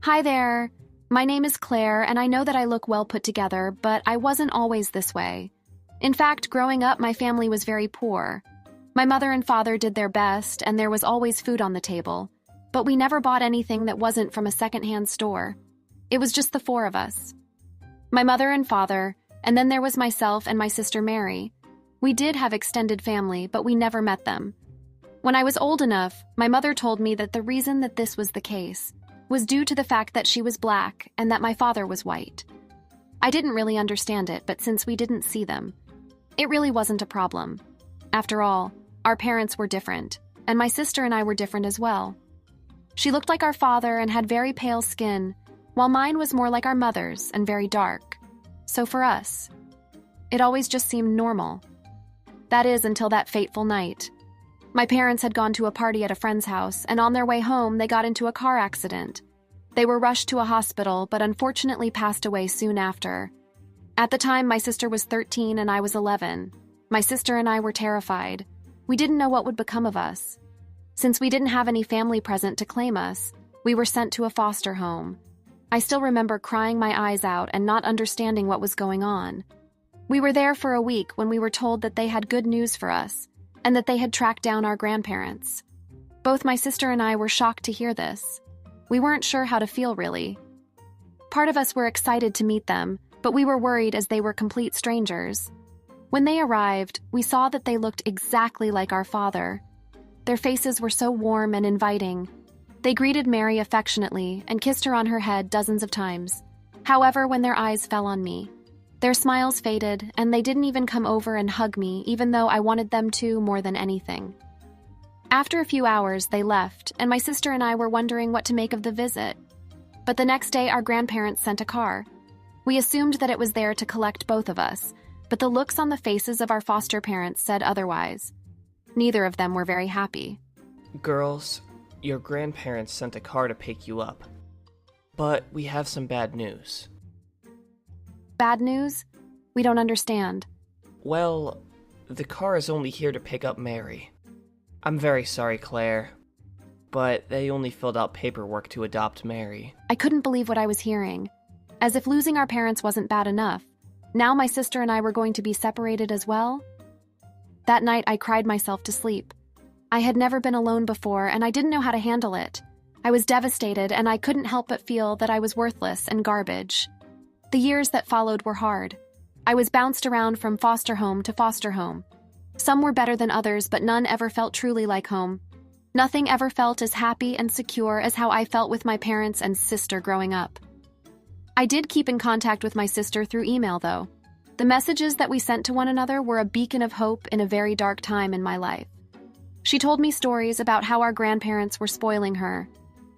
Hi there. My name is Claire, and I know that I look well put together, but I wasn't always this way. In fact, growing up, my family was very poor. My mother and father did their best, and there was always food on the table. But we never bought anything that wasn't from a secondhand store. It was just the four of us. My mother and father, and then there was myself and my sister Mary. We did have extended family, but we never met them. When I was old enough, my mother told me that the reason that this was the case was due to the fact that she was black and that my father was white. I didn't really understand it, but since we didn't see them, it really wasn't a problem. After all, our parents were different, and my sister and I were different as well. She looked like our father and had very pale skin, while mine was more like our mother's and very dark. So for us, it always just seemed normal. That is, until that fateful night. My parents had gone to a party at a friend's house, and on their way home, they got into a car accident. They were rushed to a hospital, but unfortunately passed away soon after. At the time, my sister was 13 and I was 11. My sister and I were terrified. We didn't know what would become of us. Since we didn't have any family present to claim us, we were sent to a foster home. I still remember crying my eyes out and not understanding what was going on. We were there for a week when we were told that they had good news for us, and that they had tracked down our grandparents. Both my sister and I were shocked to hear this. We weren't sure how to feel, really. Part of us were excited to meet them, but we were worried as they were complete strangers. When they arrived, we saw that they looked exactly like our father. Their faces were so warm and inviting. They greeted Mary affectionately and kissed her on her head dozens of times. However, when their eyes fell on me, their smiles faded, and they didn't even come over and hug me, even though I wanted them to more than anything. After a few hours, they left, and my sister and I were wondering what to make of the visit. But the next day, our grandparents sent a car. We assumed that it was there to collect both of us, but the looks on the faces of our foster parents said otherwise. Neither of them were very happy. Girls, your grandparents sent a car to pick you up. But we have some bad news. Bad news? We don't understand. Well, the car is only here to pick up Mary. I'm very sorry, Claire, but they only filled out paperwork to adopt Mary. I couldn't believe what I was hearing. As if losing our parents wasn't bad enough, now my sister and I were going to be separated as well? That night, I cried myself to sleep. I had never been alone before, and I didn't know how to handle it. I was devastated, and I couldn't help but feel that I was worthless and garbage. The years that followed were hard. I was bounced around from foster home to foster home. Some were better than others, but none ever felt truly like home. Nothing ever felt as happy and secure as how I felt with my parents and sister growing up. I did keep in contact with my sister through email, though. The messages that we sent to one another were a beacon of hope in a very dark time in my life. She told me stories about how our grandparents were spoiling her,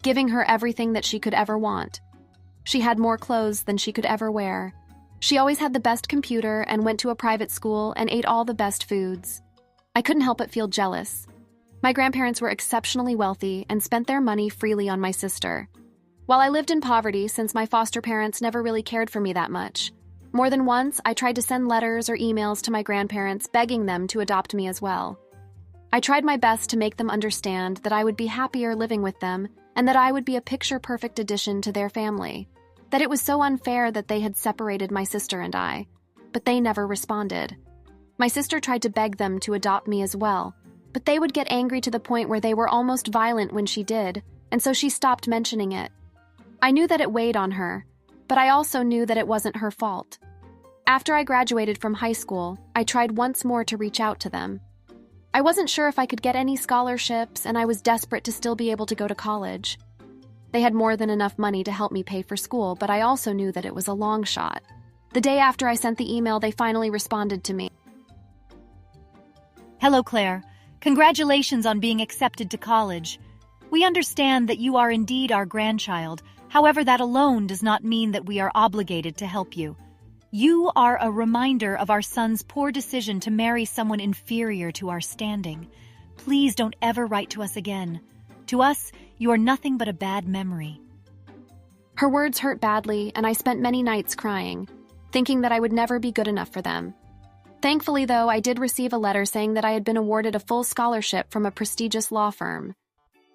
giving her everything that she could ever want. She had more clothes than she could ever wear. She always had the best computer and went to a private school and ate all the best foods. I couldn't help but feel jealous. My grandparents were exceptionally wealthy and spent their money freely on my sister. While I lived in poverty since my foster parents never really cared for me that much, more than once I tried to send letters or emails to my grandparents begging them to adopt me as well. I tried my best to make them understand that I would be happier living with them and that I would be a picture-perfect addition to their family. That it was so unfair that they had separated my sister and I, but they never responded. My sister tried to beg them to adopt me as well, but they would get angry to the point where they were almost violent when she did, and so she stopped mentioning it. I knew that it weighed on her, but I also knew that it wasn't her fault. After I graduated from high school, I tried once more to reach out to them. I wasn't sure if I could get any scholarships, and I was desperate to still be able to go to college. They had more than enough money to help me pay for school, but I also knew that it was a long shot. The day after I sent the email, they finally responded to me. Hello, Claire. Congratulations on being accepted to college. We understand that you are indeed our grandchild. However, that alone does not mean that we are obligated to help you. You are a reminder of our son's poor decision to marry someone inferior to our standing. Please don't ever write to us again. To us, you are nothing but a bad memory. Her words hurt badly, and I spent many nights crying, thinking that I would never be good enough for them. Thankfully, though, I did receive a letter saying that I had been awarded a full scholarship from a prestigious law firm.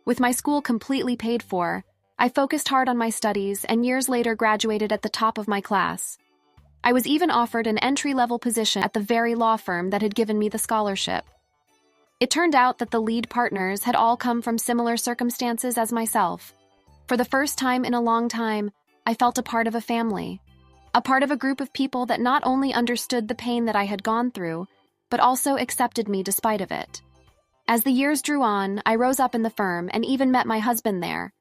With my school completely paid for, I focused hard on my studies and years later graduated at the top of my class. I was even offered an entry-level position at the very law firm that had given me the scholarship. It turned out that the lead partners had all come from similar circumstances as myself. For the first time in a long time, I felt a part of a family, a part of a group of people that not only understood the pain that I had gone through, but also accepted me despite of it. As the years drew on, I rose up in the firm and even met my husband there.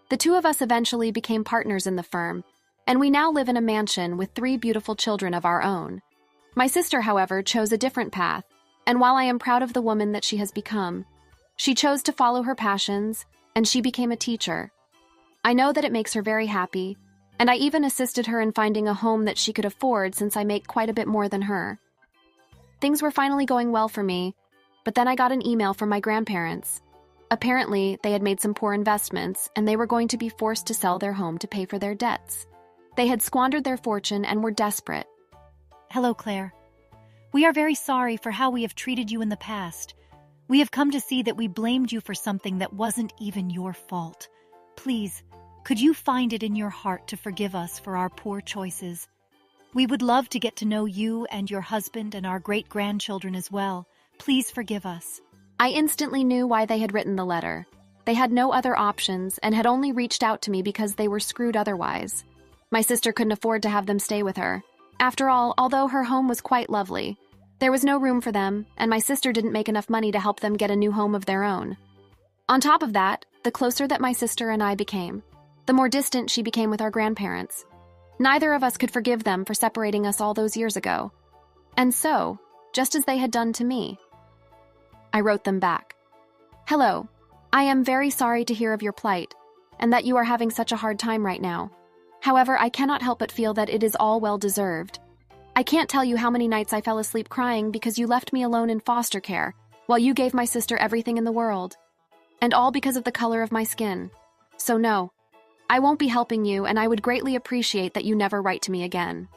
The two of us eventually became partners in the firm, and we now live in a mansion with 3 beautiful children of our own. My sister, however, chose a different path, and while I am proud of the woman that she has become, she chose to follow her passions, and she became a teacher. I know that it makes her very happy, and I even assisted her in finding a home that she could afford since I make quite a bit more than her. Things were finally going well for me, but then I got an email from my grandparents. Apparently, they had made some poor investments, and they were going to be forced to sell their home to pay for their debts. They had squandered their fortune and were desperate. Hello, Claire. We are very sorry for how we have treated you in the past. We have come to see that we blamed you for something that wasn't even your fault. Please, could you find it in your heart to forgive us for our poor choices? We would love to get to know you and your husband and our great-grandchildren as well. Please forgive us. I instantly knew why they had written the letter. They had no other options and had only reached out to me because they were screwed otherwise. My sister couldn't afford to have them stay with her. After all, although her home was quite lovely, there was no room for them, and my sister didn't make enough money to help them get a new home of their own. On top of that, the closer that my sister and I became, the more distant she became with our grandparents. Neither of us could forgive them for separating us all those years ago. And so, just as they had done to me, I wrote them back. Hello, I am very sorry to hear of your plight, and that you are having such a hard time right now. However, I cannot help but feel that it is all well-deserved. I can't tell you how many nights I fell asleep crying because you left me alone in foster care, while you gave my sister everything in the world. And all because of the color of my skin. So no, I won't be helping you, and I would greatly appreciate that you never write to me again.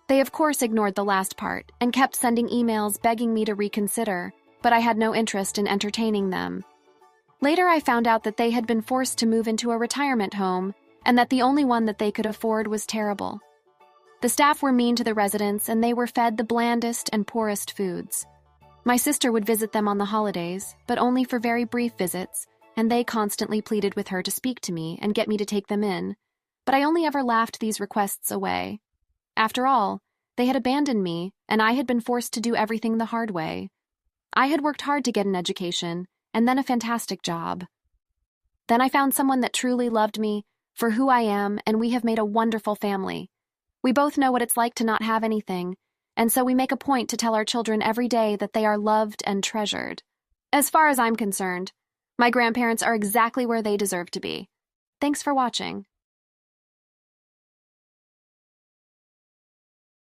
They of course ignored the last part, and kept sending emails begging me to reconsider, but I had no interest in entertaining them. Later I found out that they had been forced to move into a retirement home, and that the only one that they could afford was terrible. The staff were mean to the residents, and they were fed the blandest and poorest foods. My sister would visit them on the holidays, but only for very brief visits, and they constantly pleaded with her to speak to me and get me to take them in, but I only ever laughed these requests away. After all, they had abandoned me, and I had been forced to do everything the hard way. I had worked hard to get an education, and then a fantastic job. Then I found someone that truly loved me for who I am, and we have made a wonderful family. We both know what it's like to not have anything, and so we make a point to tell our children every day that they are loved and treasured. As far as I'm concerned, my grandparents are exactly where they deserve to be. Thanks for watching.